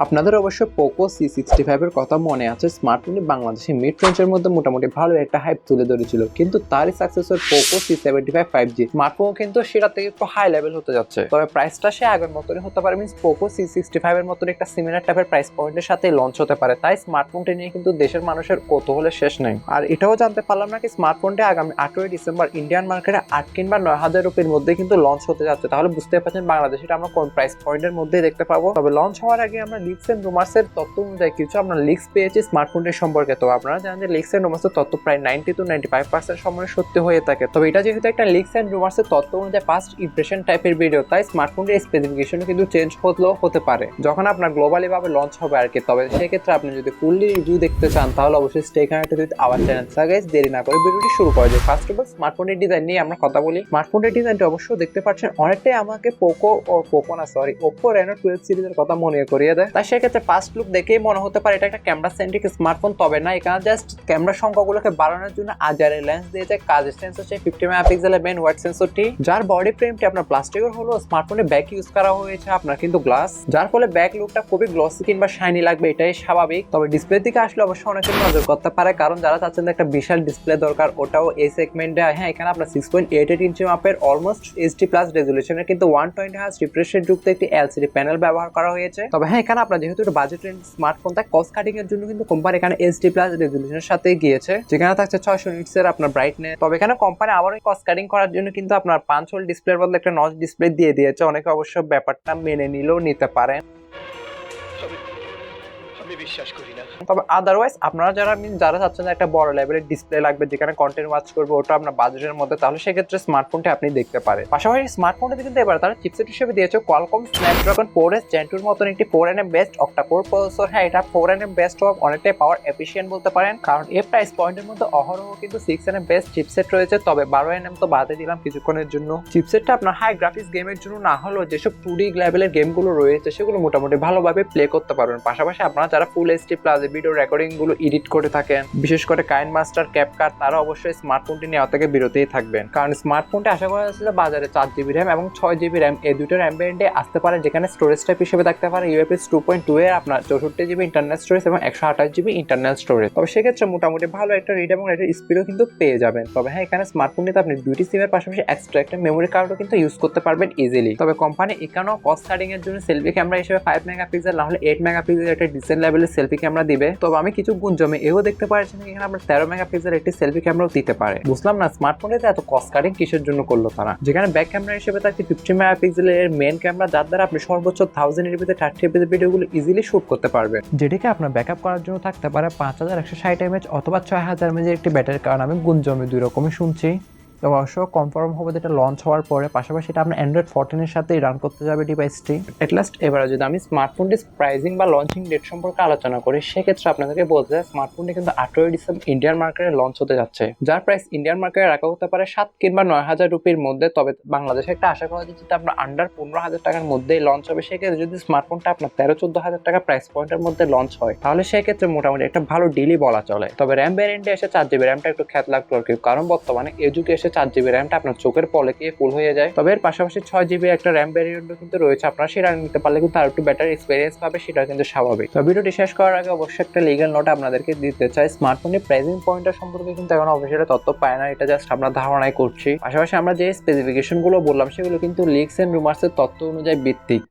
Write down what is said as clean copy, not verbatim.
আপনাদের অবশ্য Poco C65 এর কথা মনে আছে। স্মার্টফোনটি বাংলাদেশে মিড রেঞ্জের মধ্যে মোটামুটি ভালো একটা হাইপ তুলে ধরেছিল, কিন্তু তারই successor Poco C75 5G smartphone কিন্তু সেটা থেকে একটু হাই লেভেল হতে যাচ্ছে। তবে প্রাইসটা সে আগের মতনই হতে পারে, মিন্স পোকো C65 এর মতন একটা সিমিলার টাইপের প্রাইস পয়েন্টের সাথে লঞ্চ হতে পারে। তাই স্মার্টফোনটি নিয়ে কিন্তু দেশের মানুষের কৌতূহলের শেষ নেই। আর এটাও জানতে পারলাম নাকি স্মার্টফোনটি আগামী 8ই ডিসেম্বর ইন্ডিয়ান মার্কেটে 8 কিংবা 9,000 রুপির মধ্যে কিন্তু লঞ্চ হতে যাচ্ছে। তাহলে বুঝতে পারছেন বাংলাদেশে এটা আমরা কোন প্রাইস পয়েন্টের মধ্যে দেখতে পাবো। তবে লঞ্চ হওয়ার আগে আমরা লিকস এন্ড রুমার্স এর তথ্য অনুযায়ী কিছু আমরা লিক্স পেয়েছি স্মার্টফোনটির সম্পর্কে। তো আপনারা জানেন যে লিক্স এন্ড রুমার্স এর তথ্য প্রায় 90 to 95% সময় সত্যি হয়ে থাকে। তবে এটা যেহেতু একটা লিক্স এন্ড রুমার্স এর তথ্য অনুযায়ী ফার্স্ট ইমপ্রেশন টাইপের ভিডিও, তাই স্মার্টফোনটির স্পেসিফিকেশন কিন্তু চেঞ্জ হলেও হতে পারে যখন আপনার গ্লোবালি ভাবে লঞ্চ হবে আর কি। তবে সেক্ষেত্রে আপনি যদি ফুললি রিভিউ দেখতে চান তাহলে অবশ্যই stay connected with our channel. So guys, দেরি না করে ভিডিওটি শুরু করা যাক। ফার্স্ট অফ অল স্মার্টফোনের ডিজাইন নিয়ে আমরা কথা বলি। স্মার্টফোনের ডিজাইনটি অবশ্যই দেখতে পাচ্ছেন অনেকটাই আমাকে Oppo Reno 12 সিরিজের কথা মনে করিয়ে দেয়। তাই সেক্ষেত্রে ফার্স্ট লুক দেখেই মনে হতে পারে এটা একটা ক্যামেরা সেন্ট্রিক স্মার্টফোন। তবে না, এখানে জাস্ট ক্যামেরা সংখ্যাগুলোকে বাড়ানোর জন্য আজারের লেন্স দিয়েছে। কাজের সেন্সর হচ্ছে 50 মেগাপিক্সেলের মেইন ওয়াইড সেন্সরটি, যার বডি ফ্রেমটি আপনার প্লাস্টিকের হলো স্মার্টফোনে ব্যাক ইউজ করা হয়েছে আপনার কিন্তু গ্লাস, যার ফলে ব্যাক লুকটা খুবই গ্লসি কিংবা শাইনি লাগবে, এটাই স্বাভাবিক। তবে ডিসপ্লে দিকে আসলে অবশ্যই অনেকে নজর করতে পারে, কারণ যারা চাচ্ছেন একটা বিশাল ডিসপ্লে দরকার, ওটাও এই সেগমেন্টে। হ্যাঁ, এখানে আপনার 6.88 ইঞ্চি মাপের অলমোস্ট HD প্লাস রেজুলেশনের কিন্তু 120 হার্জ রিফ্রেশ রেট যুক্ত একটি LCD প্যানেল ব্যবহার করা হয়েছে। তবে হ্যাঁ, এখানে আপনার যেহেতু একটা বাজেট রেঞ্জ স্মার্টফোন, তাই কস্ট কাটিং এর জন্য কিন্তু কোম্পানি এখানে HD প্লাস রেজুলেশনের সাথে গিয়েছে, যেখানে থাকছে 600 নিটস এর আপনার ব্রাইটনেস। তবে এখানে কোম্পানি আবার কস্ট কাটিং করার জন্য কিন্তু আপনার 5 হোল ডিসপ্লের বদলে একটা নচ ডিসপ্লে দিয়ে দিয়েছে। অনেকে অবশ্য ব্যাপারটা মেনে নিলেও নিতে পারেন, বিশ্বাস করি না। তবে আদারওয়াইজ আপনারা যারা চাচ্ছেন একটা বড় লেভেলের ডিসপ্লে লাগবে যেখানে কন্টেন্ট ওয়াচ করবে, ওটা আপনার বাজেটের মধ্যে, তাহলে সেক্ষেত্রে স্মার্টফোনটি আপনি দেখতে পারেন। পাশাপাশি স্মার্টফোনটি কিন্তু এবার তারা চিপসেট হিসেবে দিয়েছে Qualcomm Snapdragon 4S Gen 2 এর মতন একটি 4nm বেস্ট অক্টা-কোর প্রসেসর। হ্যাঁ, এটা 4nm বেস্ট হওয়া অনেকটাই পাওয়ার এফিশিয়েন্ট বলতে পারেন, কারণ এই প্রাইস পয়েন্টের মধ্যে অহরহ কিন্তু 6nm বেস্ট চিপসেট রয়েছে। তবে 12nm তো বাদে দিলাম কিছুক্ষণের জন্য। চিপসেটটা আপনার হাই গ্রাফিক্স গেমের জন্য না হলেও যেসব 2D লেভেলের গেমগুলো রয়েছে সেগুলো মোটামুটি ভালোভাবে প্লে করতে পারবেন। পাশাপাশি আপনারা যারা ফুল HD প্লাস ভিডিও রেকর্ডিং গুলো এডিট করে থাকেন, বিশেষ করে কাইনমাস্টার, ক্যাপকাট, তারা অবশ্যই স্মার্টফোনটি নেওয়া থেকে বিরতই থাকবেন, কারণ স্মার্টফোনটি আশা করা যাচ্ছে বাজারে 4GB RAM এবং 6GB RAM এই দুটো RAM ভ্যারিয়েন্টে আসতে পারে, যেখানে স্টোরেজ টাইপ হিসেবে থাকতে পারে UFS 2.2 এর আপনার 64GB ইন্টারনাল স্টোরেজ এবং 128GB ইন্টারনাল স্টোরেজ। তবে সেক্ষেত্রে মোটামুটি ভালো একটা রিড এবং রাইটের স্পিডও কিন্তু পেয়ে যাবেন। তবে হ্যাঁ, এখানে স্মার্টফোনটিতে আপনি দুইটি সিমের পাশাপাশি এক্সট্রা একটা মেমোরি কার্ডও কিন্তু ইউজ করতে পারবেন ইজিলি। তবে কোম্পানি এখানেও কস্ট কাটিং এর জন্য সেলফি ক্যামেরা হিসেবে 5 মেগাপিক্সেল না হলে 8 মেগাপিক্সেল একটা ডিসেন্ট লেভেলের সেলফি ক্যামেরা দিবে। তবে আমি কিছু গুঞ্জমে এও দেখতে পাচ্ছি এখানে আপনার 13 মেগাপিক্সেল একটি সেলফি ক্যামেরাও দিতে পারে। বুঝলাম না স্মার্টফোনেতে এত কস্ট কাটিং কিসের জন্য করলো তারা, যেখানে ব্যাক ক্যামেরা হিসেবে থাকছে 50 মেগাপিক্সেলের মেইন ক্যামেরা, যার দ্বারা আপনি সর্বোচ্চ 1080p 30fps ভিডিওগুলো ইজিলি শুট করতে পারবেন, যেটাকে আপনার ব্যাকআপ করার জন্য থাকতে পারে 5160 mAh অথবা 6000 mAh একটি ব্যাটারি। কারণ আমি গুঞ্জমে দুই রকমই শুনছি। তবে অবশ্য কনফার্ম হবে যেটা লঞ্চ হওয়ার পরে। পাশাপাশি এটা আপনার Android 14 এর সাথেই রান করতে যাবে ডিভাইসটি। এট লাস্ট এবারে যদি আমি স্মার্টফোনটির প্রাইসিং বা লঞ্চিং ডেট সম্পর্কে আলোচনা করি, সেক্ষেত্রে আপনাদেরকে বলতে চাই স্মার্টফোনটি কিন্তু 8ই ডিসেম্বর ইন্ডিয়ান মার্কেটে লঞ্চ হতে যাচ্ছে, যার প্রাইস ইন্ডিয়ান মার্কেটে রাখা হতে পারে 7 কিংবা 9,000 রুপির মধ্যে। তবে বাংলাদেশে একটা আশা করা যাচ্ছে আপনার আন্ডার 15,000 টাকার মধ্যেই লঞ্চ হবে। সেক্ষেত্রে যদি স্মার্টফোনটা আপনার 13-14,000 টাকা প্রাইস পয়েন্টের মধ্যে লঞ্চ হয়, তাহলে সেক্ষেত্রে মোটামুটি একটা ভালো ডিলই বলা চলে। তবে র্যাম ভ্যারিয়েন্টে এসে 4GB র্যামটা একটু খ্যাত লাগতো আর কি, কারণ বর্তমানে এই যুগে এসে 4GB র্যামটা চোখের পলকে ফুল হয়ে যায়। তবে এর পাশাপাশি 6GB একটা RAM ভ্যারিয়েন্টও কিন্তু রয়েছে, আপনারা সেটা নিতে পারলে কিন্তু আরো একটু বেটার এক্সপেরিয়েন্স পাবে, সেটা কিন্তু স্বাভাবিক। তো ভিডিওটি শেষ করার আগে অবশ্যই একটা লিগ্যাল নোট আপনাদেরকে দিতে চাই। স্মার্টফোনের প্রাইসিং পয়েন্টের সম্পর্কে কিন্তু এখন অফিসিয়াল তথ্য পায় না, এটা জাস্ট আমরা ধারণাই করছি। পাশাপাশি আমরা যে স্পেসিফিকেশন গুলো বললাম সেগুলো কিন্তু লিকস এন্ড রুমার্স এর তথ্য অনুযায়ী ভিত্তিক।